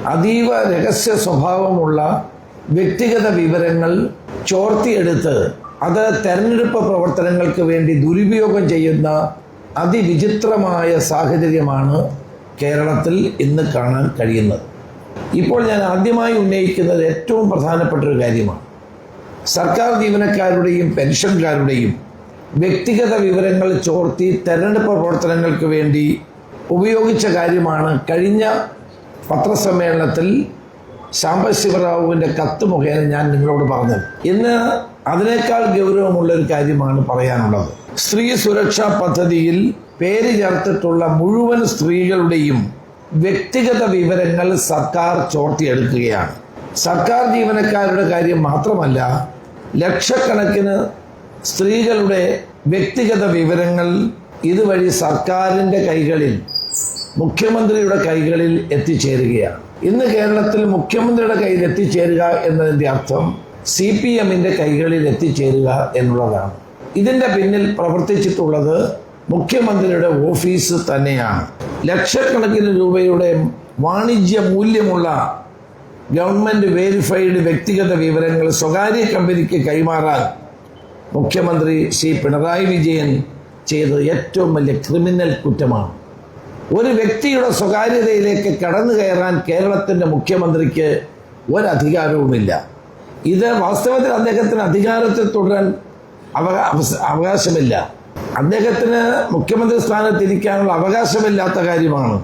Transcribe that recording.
അതീവ രഹസ്യ സ്വഭാവമുള്ള വ്യക്തിഗത വിവരങ്ങൾ ചോർത്തിയെടുത്ത് അത് തെരഞ്ഞെടുപ്പ് പ്രവർത്തനങ്ങൾക്ക് വേണ്ടി ദുരുപയോഗം ചെയ്യുന്ന അതിവിചിത്രമായ സാഹചര്യമാണ് കേരളത്തിൽ ഇന്ന് കാണാൻ കഴിയുന്നത്. ഇപ്പോൾ ഞാൻ ആദ്യമായി ഉന്നയിക്കുന്നത് ഏറ്റവും പ്രധാനപ്പെട്ട ഒരു കാര്യമാണ്. സർക്കാർ ജീവനക്കാരുടെയും പെൻഷൻകാരുടെയും വ്യക്തിഗത വിവരങ്ങൾ ചോർത്തി തെരഞ്ഞെടുപ്പ് പ്രവർത്തനങ്ങൾക്ക് വേണ്ടി ഉപയോഗിച്ച കാര്യമാണ് കഴിഞ്ഞ പത്രസമ്മേളനത്തിൽ സാംബശിവറാവുവിൻ്റെ കത്ത് മുഖേന ഞാൻ നിങ്ങളോട് പറഞ്ഞത്. ഇന്ന് അതിനേക്കാൾ ഗൗരവമുള്ളൊരു കാര്യമാണ് പറയാനുള്ളത്. സ്ത്രീ സുരക്ഷാ പദ്ധതിയിൽ പേര് ചേർത്തിട്ടുള്ള മുഴുവൻ സ്ത്രീകളുടെയും വ്യക്തിഗത വിവരങ്ങൾ സർക്കാർ ചോർത്തിയെടുക്കുകയാണ്. സർക്കാർ ജീവനക്കാരുടെ കാര്യം മാത്രമല്ല, ലക്ഷക്കണക്കിന് സ്ത്രീകളുടെ വ്യക്തിഗത വിവരങ്ങൾ ഇതുവഴി സർക്കാരിൻ്റെ കൈകളിൽ, മുഖ്യമന്ത്രിയുടെ കൈകളിൽ എത്തിച്ചേരുകയാണ്. ഇന്ന് കേരളത്തിൽ മുഖ്യമന്ത്രിയുടെ കയ്യിൽ എത്തിച്ചേരുക എന്നതിൻ്റെ അർത്ഥം CPMൻ്റെ കൈകളിൽ എത്തിച്ചേരുക എന്നുള്ളതാണ്. ഇതിൻ്റെ പിന്നിൽ പ്രവർത്തിച്ചിട്ടുള്ളത് മുഖ്യമന്ത്രിയുടെ ഓഫീസ് തന്നെയാണ്. ലക്ഷക്കണക്കിന് രൂപയുടെ വാണിജ്യ മൂല്യമുള്ള ഗവൺമെൻറ് വേരിഫൈഡ് വ്യക്തിഗത വിവരങ്ങൾ സ്വകാര്യ കമ്പനിക്ക് കൈമാറാൻ മുഖ്യമന്ത്രി ശ്രീ പിണറായി വിജയൻ ചെയ്തത് ഏറ്റവും വലിയ ക്രിമിനൽ കുറ്റമാണ്. ഒരു വ്യക്തിയുടെ സ്വകാര്യതയിലേക്ക് കടന്നു കയറാൻ കേരളത്തിൻ്റെ മുഖ്യമന്ത്രിക്ക് ഒരധികാരവുമില്ല. ഇത് വാസ്തവത്തിൽ അദ്ദേഹത്തിന് അധികാരത്തിൽ തുടരാൻ അവകാശമില്ല. അദ്ദേഹത്തിന് മുഖ്യമന്ത്രി സ്ഥാനത്തിരിക്കാനുള്ള അവകാശമില്ലാത്ത കാര്യമാണ്.